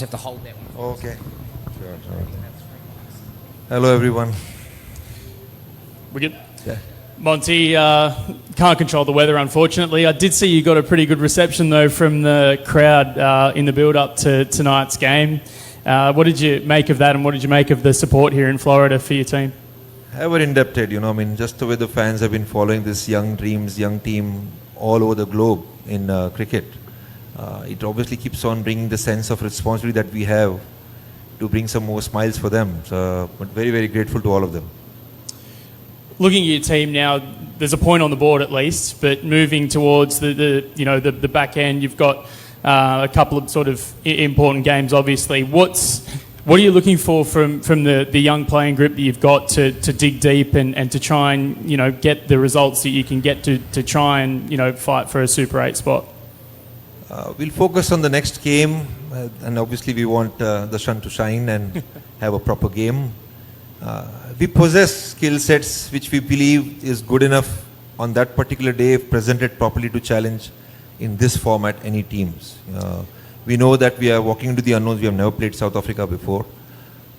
Have to hold that one. Okay. Sure. Hello, everyone. We good? Yeah. Monty, can't control the weather, unfortunately. I did see you got a pretty good reception, though, from the crowd in the build-up to tonight's game. What did you make of that, and what did you make of the support here in Florida for your team? Ever indebted, just the way the fans have been following this young dreams, young team all over the globe in cricket. It obviously keeps on bringing the sense of responsibility that we have to bring some more smiles for them. So, but very, very grateful to all of them. Looking at your team now, there's a point on the board at least, but moving towards the back end, you've got a couple of sort of important games. Obviously, what are you looking for from the young playing group that you've got to dig deep and to try and get the results that you can get to try and fight for a Super 8 spot? We'll focus on the next game, and obviously we want the sun to shine and have a proper game. We possess skill sets which we believe is good enough on that particular day if presented properly to challenge in this format any teams. We know that we are walking into the unknowns. We have never played South Africa before,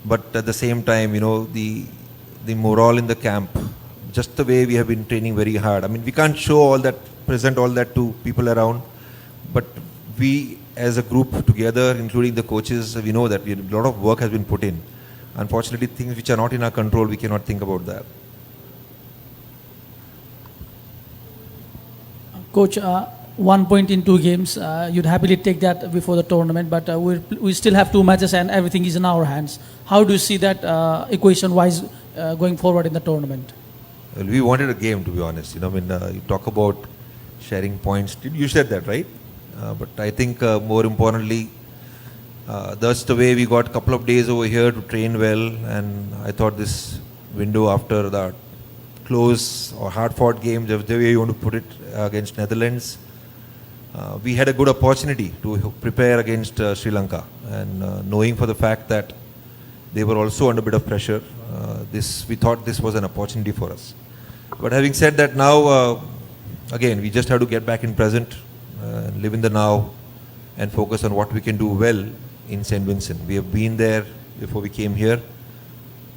but at the same time, the morale in the camp, just the way we have been training very hard. I mean, we can't show all that, present all that to people around, but we as a group together, including the coaches, we know that a lot of work has been put in. Unfortunately, things which are not in our control, we cannot think about that. Coach, 1 point in 2 games, you'd happily take that before the tournament, but we still have 2 matches and everything is in our hands. How do you see that equation-wise going forward in the tournament? Well, we wanted a game, to be honest. You talk about sharing points. You said that, right? But I think more importantly, that's the way we got a couple of days over here to train well, and I thought this window after that close or hard-fought game, the way you want to put it, against Netherlands, we had a good opportunity to prepare against Sri Lanka, and knowing for the fact that they were also under a bit of pressure, we thought this was an opportunity for us. But having said that, now again, we just have to get back in present, live in the now, and focus on what we can do well in St. Vincent. We have been there before we came here.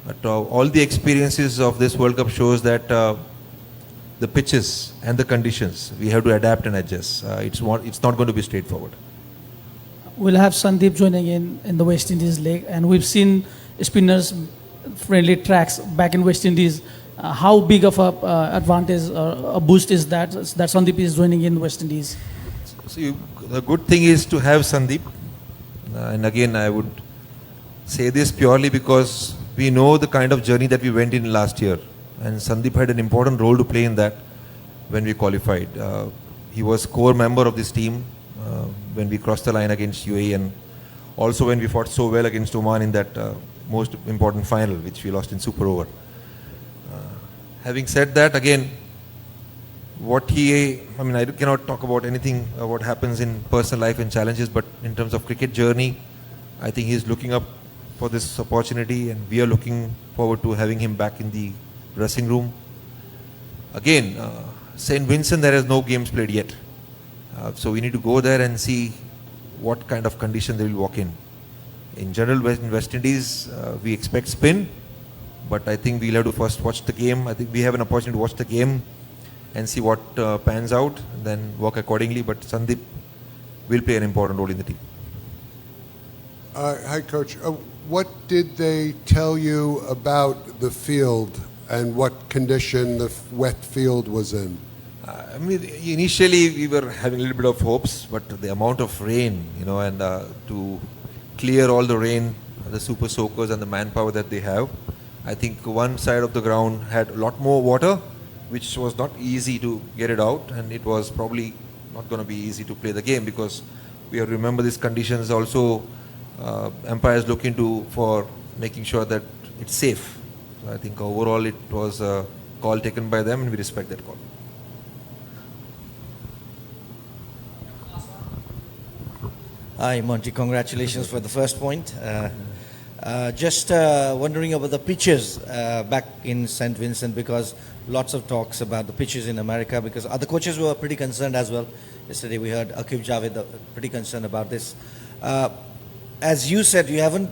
But all the experiences of this World Cup shows that the pitches and the conditions, we have to adapt and adjust. It's not going to be straightforward. We'll have Sandeep joining in the West Indies League, and we've seen spinners friendly tracks back in West Indies. How big of a advantage or a boost is that Sandeep is joining in West Indies? So the good thing is to have Sandeep. And again, I would say this purely because we know the kind of journey that we went in last year. And Sandeep had an important role to play in that when we qualified. He was core member of this team when we crossed the line against UAE, and also when we fought so well against Oman in that most important final, which we lost in Super Over. Having said that, again, I cannot talk about anything, what happens in personal life and challenges, but in terms of cricket journey, I think he's looking up for this opportunity, and we are looking forward to having him back in the dressing room. Again, St. Vincent, there is no games played yet. So we need to go there and see what kind of condition they will walk in. In general, in West Indies, we expect spin, but I think we'll have to first watch the game. I think we have an opportunity to watch the game and see what pans out, and then work accordingly. But Sandeep will play an important role in the team. Hi, Coach. What did they tell you about the field and what condition the wet field was in? Initially we were having a little bit of hopes, but the amount of rain, and to clear all the rain, the super soakers and the manpower that they have, I think one side of the ground had a lot more water, which was not easy to get it out, and it was probably not going to be easy to play the game, because we have to remember these conditions also. Umpires look into for making sure that it's safe. So I think overall it was a call taken by them, and we respect that call. Hi, Monty. Congratulations for the first point. Just wondering about the pitches back in St. Vincent, because lots of talks about the pitches in America, because other coaches were pretty concerned as well. Yesterday we heard Akib Javed pretty concerned about this. as you said, you haven't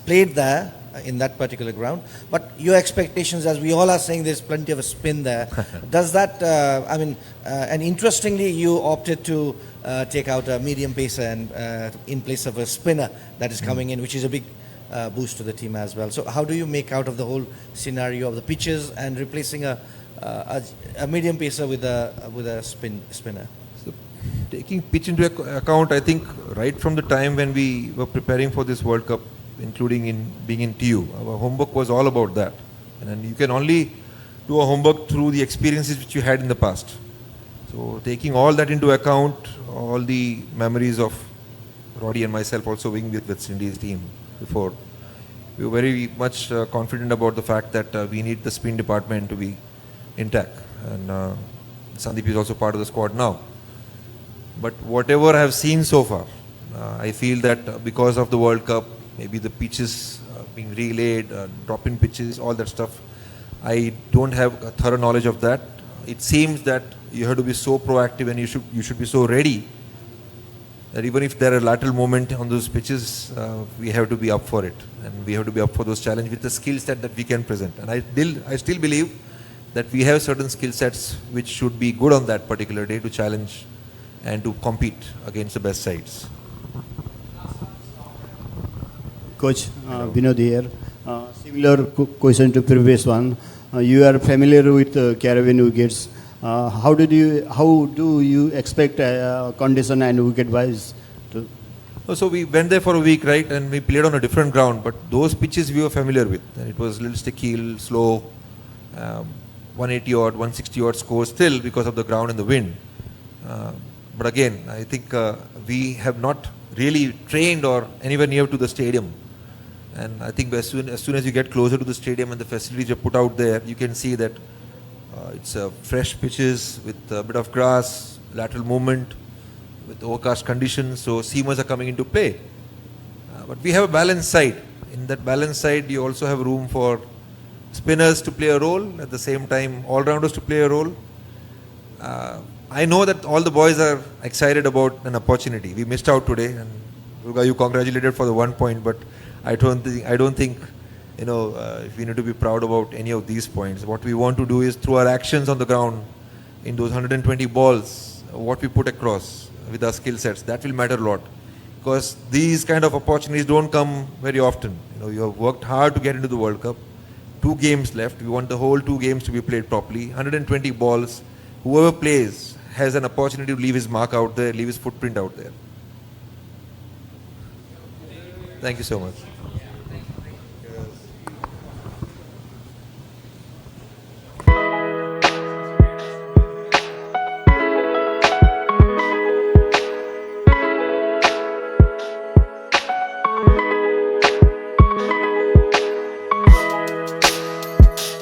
played there in that particular ground, but your expectations, as we all are saying, there's plenty of a spin there. Does that, and interestingly, you opted to take out a medium pacer and in place of a spinner that is coming in, which is a big boost to the team as well. So how do you make out of the whole scenario of the pitches and replacing a medium pacer with a spinner? So, taking pitch into account, I think right from the time when we were preparing for this World Cup, including in being in TU, our homework was all about that. And then you can only do a homework through the experiences which you had in the past. So taking all that into account, all the memories of Roddy and myself also being with West Indies team before, we were very much confident about the fact that we need the spin department to be intact. And Sandeep is also part of the squad now. But whatever I have seen so far, I feel that because of the World Cup, maybe the pitches being relayed, drop-in pitches, all that stuff, I don't have a thorough knowledge of that. It seems that you have to be so proactive and you should be so ready that even if there are lateral movement on those pitches, we have to be up for it, and we have to be up for those challenges with the skill set that we can present. And I still believe that we have certain skill sets which should be good on that particular day to challenge and to compete against the best sides. Coach, Vinod here. Similar question to previous one. You are familiar with Caribbean wickets. How do you expect condition and wicket wise? So we went there for a week, right, and we played on a different ground, but those pitches we were familiar with. And it was a little sticky, a little slow, 180 odd, 160 odd scores still because of the ground and the wind. But again, I think we have not really trained or anywhere near to the stadium. And I think as soon as you get closer to the stadium and the facilities are put out there, you can see that it's fresh pitches with a bit of grass, lateral movement, with overcast conditions, so seamers are coming into play. But we have a balanced side. In that balanced side, you also have room for spinners to play a role, at the same time all-rounders to play a role. I know that all the boys are excited about an opportunity. We missed out today, and Durga, you congratulated for the 1 point, but I don't think we need to be proud about any of these points. What we want to do is through our actions on the ground, in those 120 balls, what we put across with our skill sets, that will matter a lot. Because these kind of opportunities don't come very often. You have worked hard to get into the World Cup. 2 games left. We want the whole 2 games to be played properly. 120 balls. Whoever plays has an opportunity to leave his mark out there, leave his footprint out there. Thank you so much.